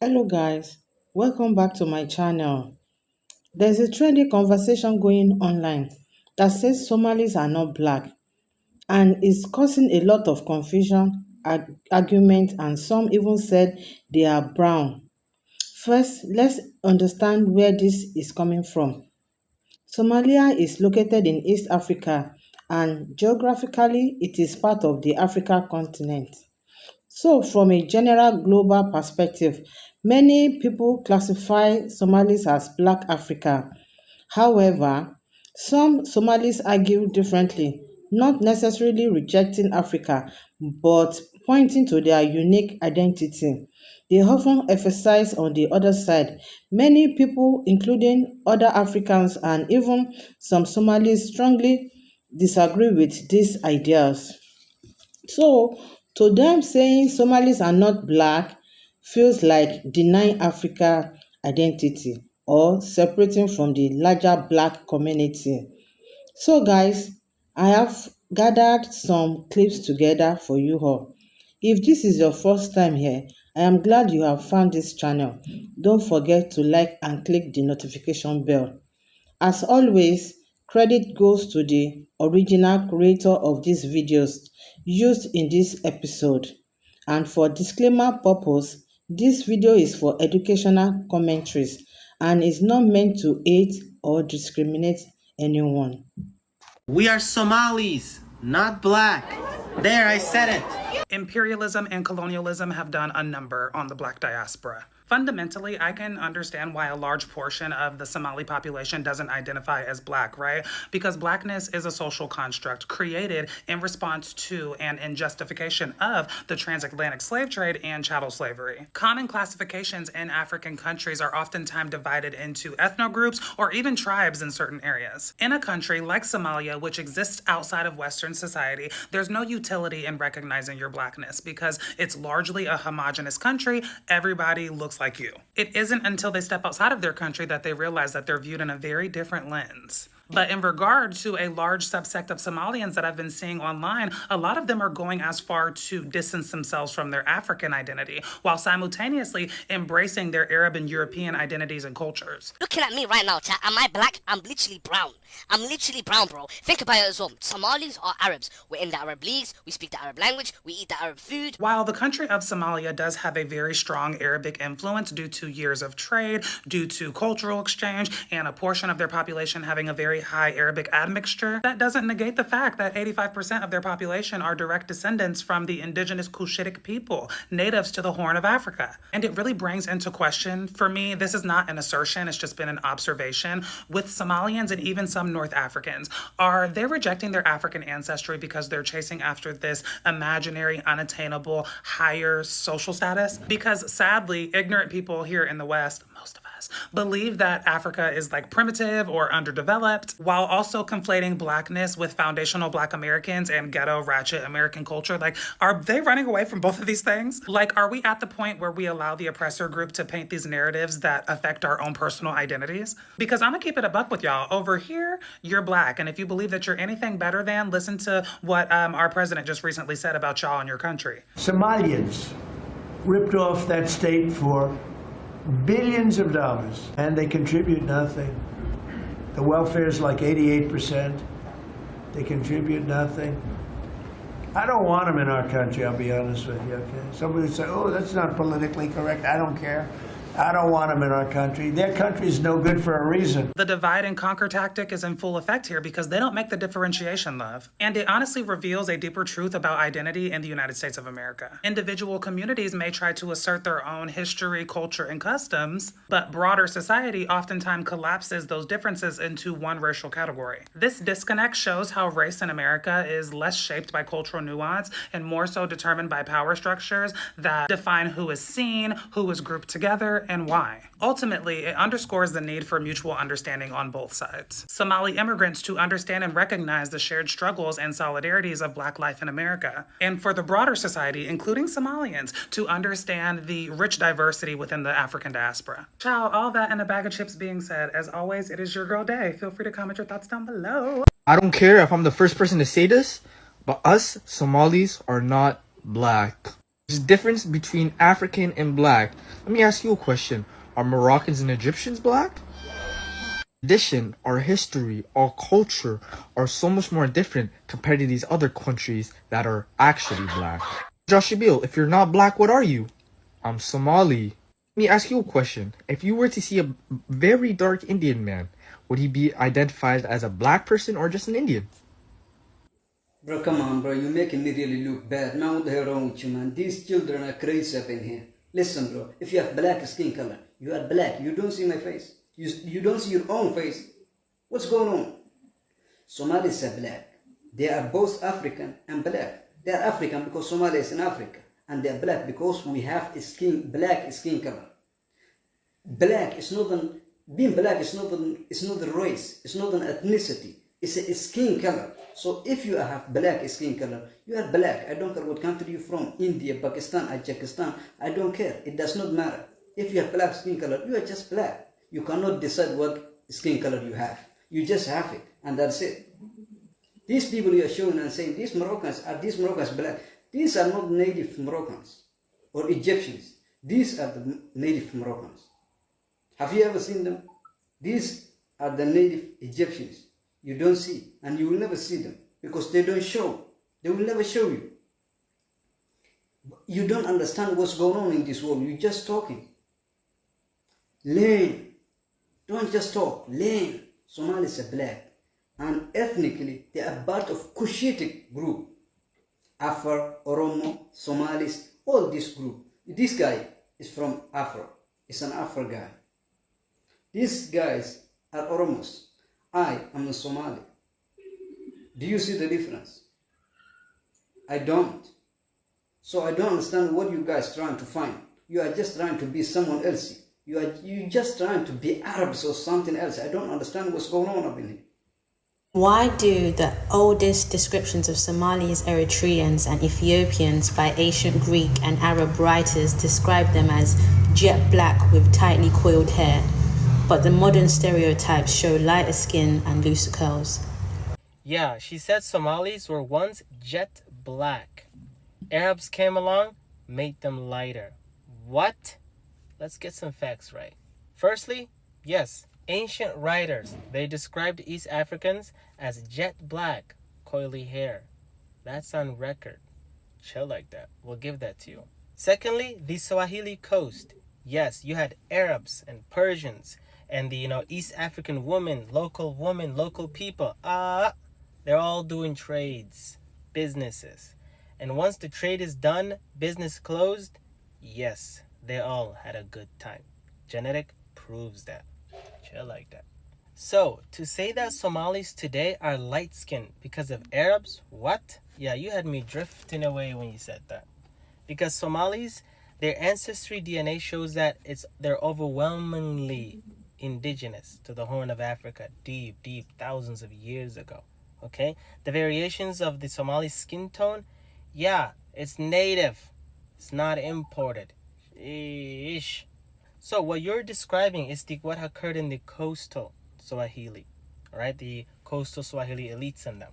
Hello guys, welcome back to my channel. There's a trendy conversation going online that says Somalis are not black and is causing a lot of confusion, argument, and some even said they are brown. First, let's understand where this is coming from. Somalia is located in East Africa and geographically it is part of the Africa continent. So, from a general global perspective, many people classify Somalis as Black Africa. However, some Somalis argue differently, not necessarily rejecting Africa, but pointing to their unique identity. They often emphasize on the other side. Many people, including other Africans and even some Somalis, strongly disagree with these ideas. So, to them, saying Somalis are not black feels like denying Africa identity or separating from the larger black community. So, guys, I have gathered some clips together for you all. If this is your first time here, I am glad you have found this channel. Don't forget to like and click the notification bell. As always, credit goes to the original creator of these videos used in this episode. And for disclaimer purpose, this video is for educational commentaries and is not meant to hate or discriminate anyone. We are Somalis, not black. There, I said it. Imperialism and colonialism have done a number on the black diaspora. Fundamentally, I can understand why a large portion of the Somali population doesn't identify as black, right? Because blackness is a social construct created in response to and in justification of the transatlantic slave trade and chattel slavery. Common classifications in African countries are oftentimes divided into ethnogroups or even tribes in certain areas. In a country like Somalia, which exists outside of Western society, there's no utility in recognizing your blackness because it's largely a homogenous country. Everybody looks like you. It isn't until they step outside of their country that they realize that they're viewed in a very different lens. But in regard to a large subsect of Somalians that I've been seeing online, a lot of them are going as far to distance themselves from their African identity while simultaneously embracing their Arab and European identities and cultures. Looking at me right now, chat, am I black? I'm literally brown. I'm literally brown, bro. Think about it as well. Somalis are Arabs. We're in the Arab leagues, we speak the Arab language, we eat the Arab food. While the country of Somalia does have a very strong Arabic influence due to years of trade, due to cultural exchange, and a portion of their population having a very high Arabic admixture, that doesn't negate the fact that 85% of their population are direct descendants from the indigenous Cushitic people, natives to the Horn of Africa. And it really brings into question, for me, this is not an assertion, it's just been an observation, with Somalians and even some North Africans. Are they rejecting their African ancestry because they're chasing after this imaginary, unattainable, higher social status? Because sadly, ignorant people here in the West, most of us, believe that Africa is like primitive or underdeveloped, while also conflating blackness with foundational black Americans and ghetto ratchet American culture. Like, are they running away from both of these things? Like, are we at the point where we allow the oppressor group to paint these narratives that affect our own personal identities? Because I'm gonna keep it a buck with y'all. Over here, you're black, and if you believe that you're anything better than, listen to what our president just recently said about y'all and your country. Somalians ripped off that state for billions of dollars, and they contribute nothing. The welfare is like 88%. They contribute nothing. I don't want them in our country, I'll be honest with you, okay? Somebody would say, oh, that's not politically correct. I don't care. I don't want them in our country. Their country's no good for a reason. The divide and conquer tactic is in full effect here because they don't make the differentiation, love. And it honestly reveals a deeper truth about identity in the United States of America. Individual communities may try to assert their own history, culture, and customs, but broader society oftentimes collapses those differences into one racial category. This disconnect shows how race in America is less shaped by cultural nuance and more so determined by power structures that define who is seen, who is grouped together, and why. Ultimately, it underscores the need for mutual understanding on both sides. Somali immigrants to understand and recognize the shared struggles and solidarities of Black life in America, and for the broader society, including Somalians, to understand the rich diversity within the African diaspora. Ciao, all that and a bag of chips being said, as always, it is your girl Day. Feel free to comment your thoughts down below. I don't care if I'm the first person to say this, but us Somalis are not black. There's a difference between African and black. Let me ask you a question. Are Moroccans and Egyptians black? Tradition, our history, our culture are so much more different compared to these other countries that are actually black. Joshua Bill, if you're not black, what are you? I'm Somali. Let me ask you a question. If you were to see a very dark Indian man, would he be identified as a black person or just an Indian? Bro, come on, bro. You're making me really look bad. Now what the hell wrong with you, man? These children are crazy up in here. Listen, bro. If you have black skin color, you are black. You don't see my face. You don't see your own face. What's going on? Somalis are black. They are both African and black. They are African because Somalia is in Africa. And they are black because we have black skin color. Black is not an... Being black is not a race. It's not an ethnicity. It's a skin color. So if you have black skin color, you are black. I don't care what country you're from. India, Pakistan, Tajikistan. I don't care. It does not matter. If you have black skin color, you are just black. You cannot decide what skin color you have. You just have it. And that's it. These people you are showing and saying, these Moroccans black? These are not native Moroccans or Egyptians. These are the native Moroccans. Have you ever seen them? These are the native Egyptians. You don't see, and you will never see them because they don't show. They will never show you. You don't understand what's going on in this world. You're just talking. Learn. Don't just talk. Learn. Somalis are black, and ethnically they are part of Cushitic group. Afar, Oromo, Somalis, all this group. This guy is from Afro. It's an Afro guy. These guys are Oromos. I am a Somali. Do you see the difference? I don't. So I don't understand what you guys trying to find. You are just trying to be someone else. You just trying to be Arabs or something else. I don't understand what's going on up in here. Why do the oldest descriptions of Somalis, Eritreans, and Ethiopians by ancient Greek and Arab writers describe them as jet black with tightly coiled hair, but the modern stereotypes show lighter skin and looser curls? Yeah, she said Somalis were once jet black. Arabs came along, made them lighter. What? Let's get some facts right. Firstly, yes, ancient writers, they described East Africans as jet black, coily hair. That's on record. Chill like that. We'll give that to you. Secondly, the Swahili coast. Yes, you had Arabs and Persians and the, East African women, local people. They're all doing trades, businesses. And once the trade is done, business closed, yes, they all had a good time. Genetic proves that. Chill like that. So, to say that Somalis today are light-skinned because of Arabs, what? Yeah, you had me drifting away when you said that. Because Somalis, their ancestry DNA shows that they're overwhelmingly indigenous to the Horn of Africa, deep, thousands of years ago. Okay? The variations of the Somali skin tone, yeah, it's native. It's not imported. Sheesh. So what you're describing is what occurred in the coastal Swahili, right? The coastal Swahili elites and them.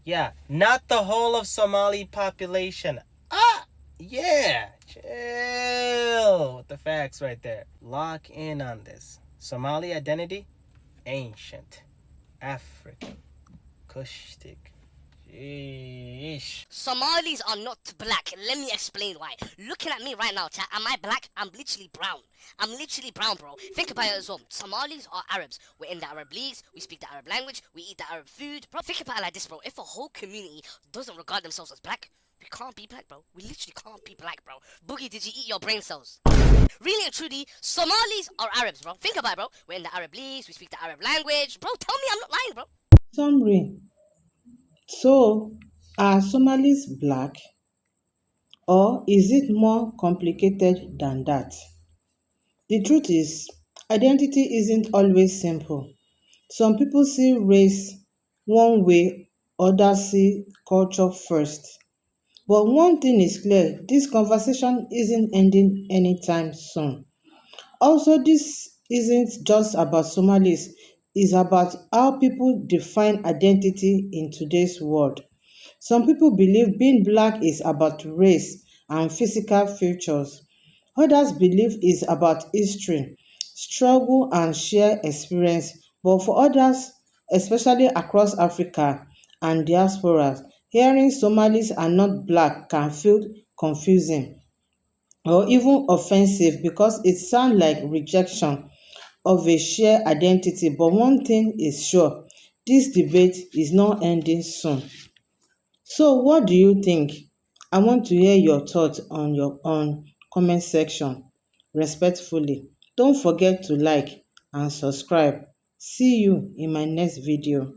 Yeah, not the whole of Somali population. Yeah, chill with the facts right there. Lock in on this. Somali identity, ancient, African, Cushitic. Sheesh. Somalis are not black. Let me explain why. Looking at me right now, chat, am I black? I'm literally brown. I'm literally brown, bro. Think about it as well. Somalis are Arabs. We're in the Arab leagues. We speak the Arab language. We eat the Arab food. Bro, think about it like this, bro. If a whole community doesn't regard themselves as black, we can't be black, bro. We literally can't be black, bro. Boogie, did you eat your brain cells? Really and truly, Somalis are Arabs, bro. Think about it, bro. We're in the Arab leagues. We speak the Arab language. Bro, tell me I'm not lying, bro. Summary. So, are Somalis black? Or is it more complicated than that? The truth is, identity isn't always simple. Some people see race one way, others see culture first. But one thing is clear, this conversation isn't ending anytime soon. Also, this isn't just about Somalis, it's about how people define identity in today's world. Some people believe being black is about race, and physical features. Others believe it's about history, struggle, and shared experience. But for others, especially across Africa and diasporas, hearing Somalis are not black can feel confusing or even offensive because it sounds like rejection of a shared identity. But one thing is sure, this debate is not ending soon. So what do you think? I want to hear your thoughts on your comment section respectfully. Don't forget to like and subscribe. See you in my next video.